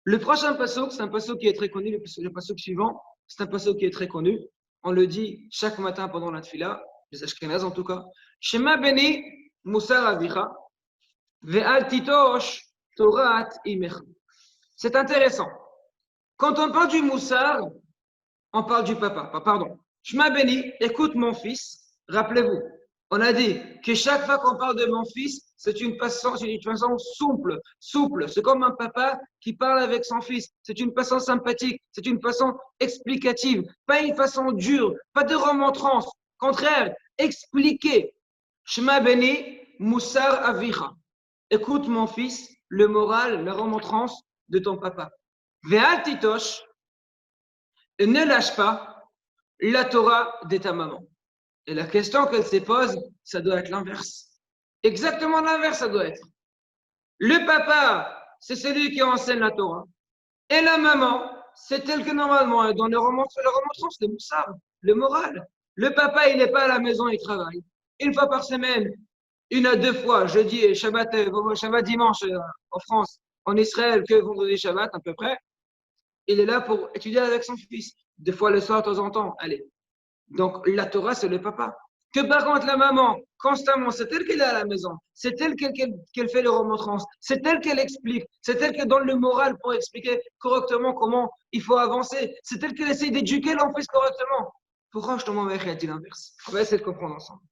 Le prochain passouk, c'est un passouk qui est très connu, le passouk suivant, c'est un passouk qui est très connu. On le dit chaque matin pendant la tfila, les Ashkenaz en tout cas. Shema beni Moussar avicha ve'al titosh Torat imecha. C'est intéressant. Quand on parle du Moussar, on parle du papa. Pardon. Shema beni, écoute mon fils. Rappelez-vous, on a dit que chaque fois qu'on parle de mon fils, c'est une façon souple. C'est comme un papa qui parle avec son fils. C'est une façon sympathique, c'est une façon explicative, pas une façon dure, pas de remontrance. Contraire, expliquer. Shema beni, Moussar avicha. Écoute mon fils, le moral, la remontrance de ton papa. Ve'al titosh, et ne lâche pas la Torah de ta maman. Et la question qu'elle se pose, ça doit être l'inverse. Exactement l'inverse, ça doit être. Le papa, c'est celui qui enseigne la Torah. Et la maman, c'est tel que normalement, dans le remontrance, le moussard, le moral. Le papa, il n'est pas à la maison, il travaille. Une fois par semaine, une à deux fois, jeudi et Shabbat dimanche en France, en Israël, que vendredi Shabbat à peu près. Il est là pour étudier avec son fils. Des fois le soir, de temps en temps, allez. Donc, la Torah, c'est le papa. Que par contre, la maman, constamment, c'est elle qu'elle est à la maison. C'est elle qu'elle fait les remontrances. C'est elle qu'elle explique. C'est elle qui donne le moral pour expliquer correctement comment il faut avancer. C'est elle qui essaie d'éduquer l'enfant correctement. Pourquoi je te m'en vais dit l'inverse? On va essayer de comprendre ensemble.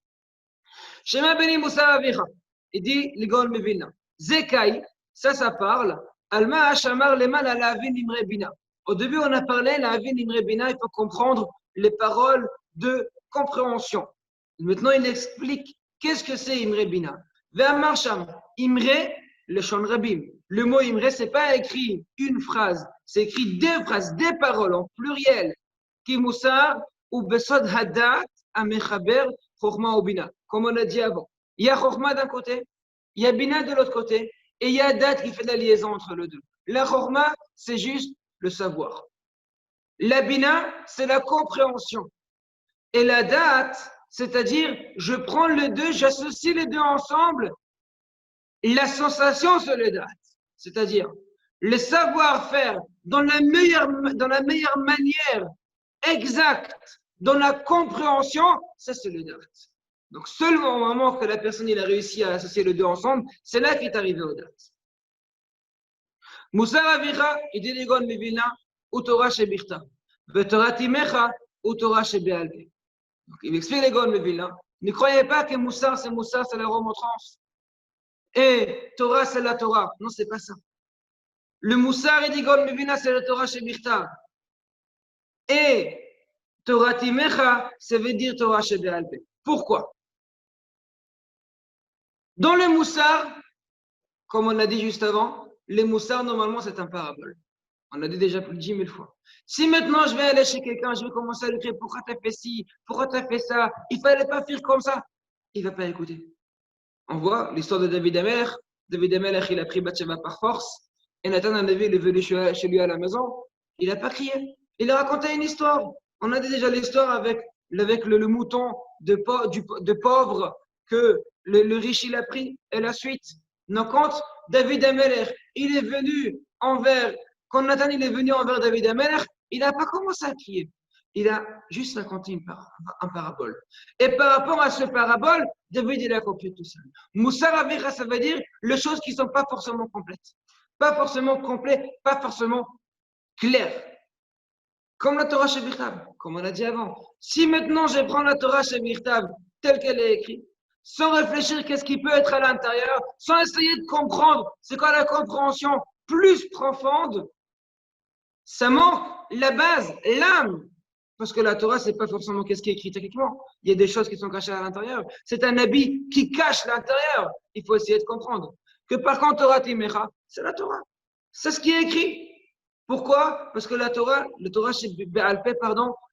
Shema beni Moussar avicha. Il dit, l'igol mevina. Zekai, ça parle. Alma hashamar leman ala avin imre bina. Au début, on a parlé, la avin imre bina, il faut comprendre les paroles de compréhension. Maintenant, il explique qu'est-ce que c'est Imre Bina. Ve'amar sham, Imre, le shon rabim. Le mot Imre, c'est pas écrit une phrase, c'est écrit deux phrases, des paroles en pluriel. Ki Moussar ou besod hadat amechaber chokhma ou bina. Comme on a dit avant. Il y a chokhma d'un côté, il y a bina de l'autre côté, et il y a dat qui fait la liaison entre les deux. La chokhma, c'est juste le savoir. La bina, c'est la compréhension. Et la date, c'est-à-dire, je prends les deux, j'associe les deux ensemble. La sensation, c'est les dates. C'est-à-dire, le savoir-faire dans la meilleure manière exacte, dans la compréhension, ça, c'est les dates. Donc, seulement au moment que la personne il a réussi à associer les deux ensemble, c'est là qu'il est arrivé au date. Moussar avicha, idiligon mivilna, ou Torah shebichta. Vetorah timecha, ou Torah shebealpe. Donc, il explique les Gaon Mevilna. Ne croyez pas que Moussar, c'est la remontrance. Et Torah, c'est la Torah. Non, c'est pas ça. Le Moussar et Gaon Mevilna, c'est la Torah shebichta. Et Torah timecha, ça veut dire Torah shebealpe. Pourquoi? Dans le Moussar, comme on l'a dit juste avant, les Moussar, normalement, c'est un parabole. On l'a dit déjà plus de 10 000 fois. Si maintenant je vais aller chez quelqu'un, je vais commencer à lui dire pourquoi tu as fait ci, pourquoi tu as fait ça, il ne fallait pas faire comme ça, il ne va pas écouter. On voit l'histoire de David Amer. David Amer, il a pris Bathsheba par force. Et Nathan, un il est venu chez lui à la maison. Il n'a pas crié. Il a raconté une histoire. On a dit déjà l'histoire avec le mouton de pauvre que le riche il a pris. Et la suite. Donc, quand David Amer, il est venu quand Nathan il est venu envers David Amer, il n'a pas commencé à crier. Il a juste raconté un parabole. Et par rapport à ce parabole, David, il a compris tout seul. Moussar Avira, ça veut dire les choses qui ne sont pas forcément complètes. Pas forcément complètes, pas forcément claires. Comme la Torah Shebirtav, comme on a dit avant. Si maintenant je prends la Torah Shebirtav telle qu'elle est écrite, sans réfléchir qu'est-ce qui peut être à l'intérieur, sans essayer de comprendre c'est quoi la compréhension plus profonde, ça manque la base, l'âme. Parce que la Torah, c'est pas forcément qu'est-ce qui est écrit techniquement. Il y a des choses qui sont cachées à l'intérieur. C'est un habit qui cache l'intérieur. Il faut essayer de comprendre. Que par contre, Torah Timecha, c'est la Torah. C'est ce qui est écrit. Pourquoi? Parce que la Torah chez Be'alpé,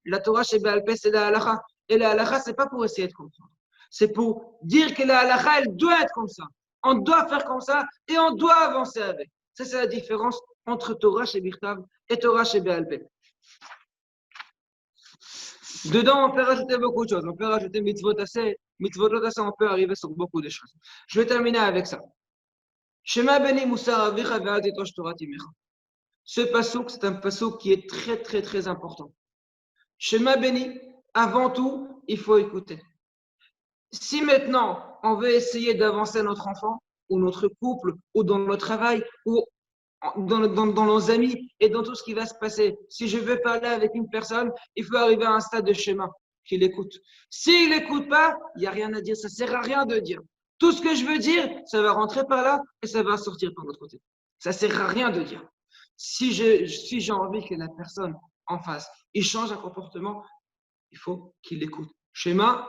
la Torah chez Be'alpé, c'est la halacha. Et la halacha, c'est pas pour essayer de comprendre. C'est pour dire que la halacha, elle doit être comme ça. On doit faire comme ça et on doit avancer avec. Ça, c'est la différence entre Torah chez Birtav et Torah chez Be'alpé. Dedans, on peut rajouter beaucoup de choses. On peut rajouter mitzvot assez, on peut arriver sur beaucoup de choses. Je vais terminer avec ça. Shema beni Moussar avicha ve'al titosh Torah timecha. Ce passouk, c'est un passouk qui est très, très, très important. Shema beni, avant tout, il faut écouter. Si maintenant, on veut essayer d'avancer notre enfant, ou notre couple, ou dans notre travail, ou dans nos amis et dans tout ce qui va se passer. Si je veux parler avec une personne, il faut arriver à un stade de schéma qu'il écoute. S'il n'écoute pas, il n'y a rien à dire, ça ne sert à rien de dire. Tout ce que je veux dire, ça va rentrer par là et ça va sortir par l'autre côté. Ça ne sert à rien de dire. Si j'ai envie que la personne en face, il change un comportement, il faut qu'il écoute. Schéma,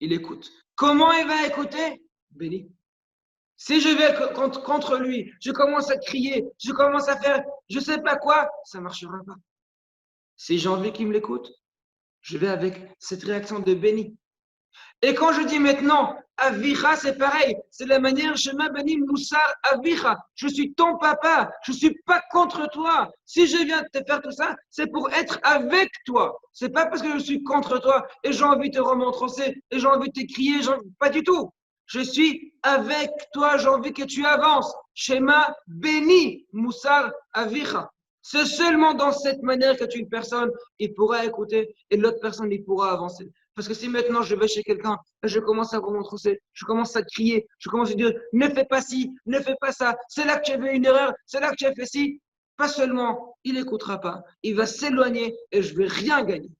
il écoute. Comment il va écouter? Béni. Si je vais contre lui, je commence à crier, je commence à faire je ne sais pas quoi, ça ne marchera pas. Si j'ai envie qu'il me l'écoute, je vais avec cette réaction de béni. Et quand je dis maintenant, Avicha, c'est pareil, c'est la manière, Shema Beni Moussar Avicha, je suis ton papa, je ne suis pas contre toi. Si je viens te faire tout ça, c'est pour être avec toi. C'est pas parce que je suis contre toi et j'ai envie de te remontrer et j'ai envie de te crier, pas du tout. Je suis avec toi, j'ai envie que tu avances. Shema Beni Moussar Avicha. C'est seulement dans cette manière que une personne, il pourra écouter et l'autre personne, il pourra avancer. Parce que si maintenant je vais chez quelqu'un, je commence à remontrer, je commence à crier, je commence à dire ne fais pas ci, ne fais pas ça, c'est là que tu as fait une erreur, c'est là que tu as fait ci. Pas seulement, il n'écoutera pas, il va s'éloigner et je ne vais rien gagner.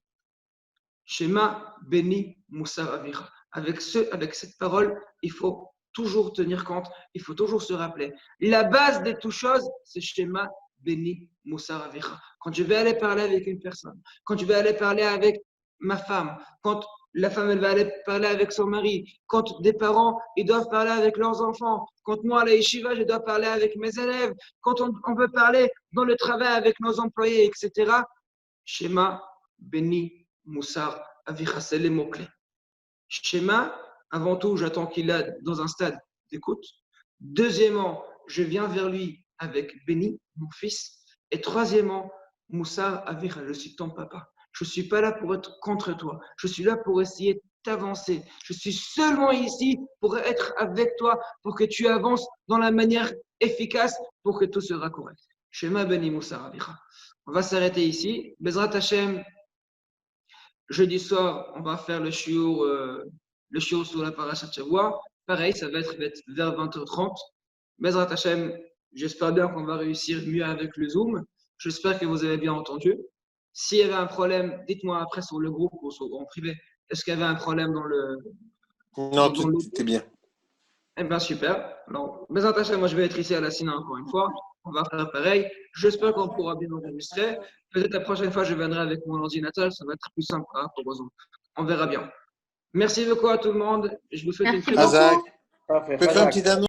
Shema Beni Moussar Avira. Avec cette parole, il faut toujours tenir compte, il faut toujours se rappeler. La base de toutes choses, c'est Shema Beni Moussar Avira. Quand je vais aller parler avec une personne, quand je vais aller parler avec ma femme, quand la femme elle va aller parler avec son mari, quand des parents ils doivent parler avec leurs enfants, quand moi à la yeshiva je dois parler avec mes élèves, quand on veut parler dans le travail avec nos employés, etc. Shema Beni Moussar Avicha, c'est les mots-clés. Shema, avant tout, j'attends qu'il est dans un stade d'écoute. Deuxièmement, je viens vers lui avec Béni, mon fils. Et troisièmement, Moussar Avicha, je suis ton papa. Je ne suis pas là pour être contre toi. Je suis là pour essayer d'avancer. Je suis seulement ici pour être avec toi, pour que tu avances dans la manière efficace, pour que tout sera correct. Shema Béni Moussar Avicha. On va s'arrêter ici. Bezrat Hashem. Jeudi soir, on va faire le shiur le shiur sur la parashat Shavua. Pareil, ça va être vers 20h30. Bezrat Hashem, j'espère bien qu'on va réussir mieux avec le Zoom. J'espère que vous avez bien entendu. S'il y avait un problème, dites-moi après sur le groupe ou en privé. Est-ce qu'il y avait un problème dans le. Non, tout est bien. Eh bien, super. Alors, Bezrat Hashem, moi je vais être ici à la Sina encore une fois. On va faire pareil. J'espère qu'on pourra bien enregistrer. Peut-être la prochaine fois, je viendrai avec mon ordinateur. Ça va être plus simple par rapport aux autres. On verra bien. Merci beaucoup à tout le monde. Je vous souhaite une très bonne Azak, peut faire une petite annonce.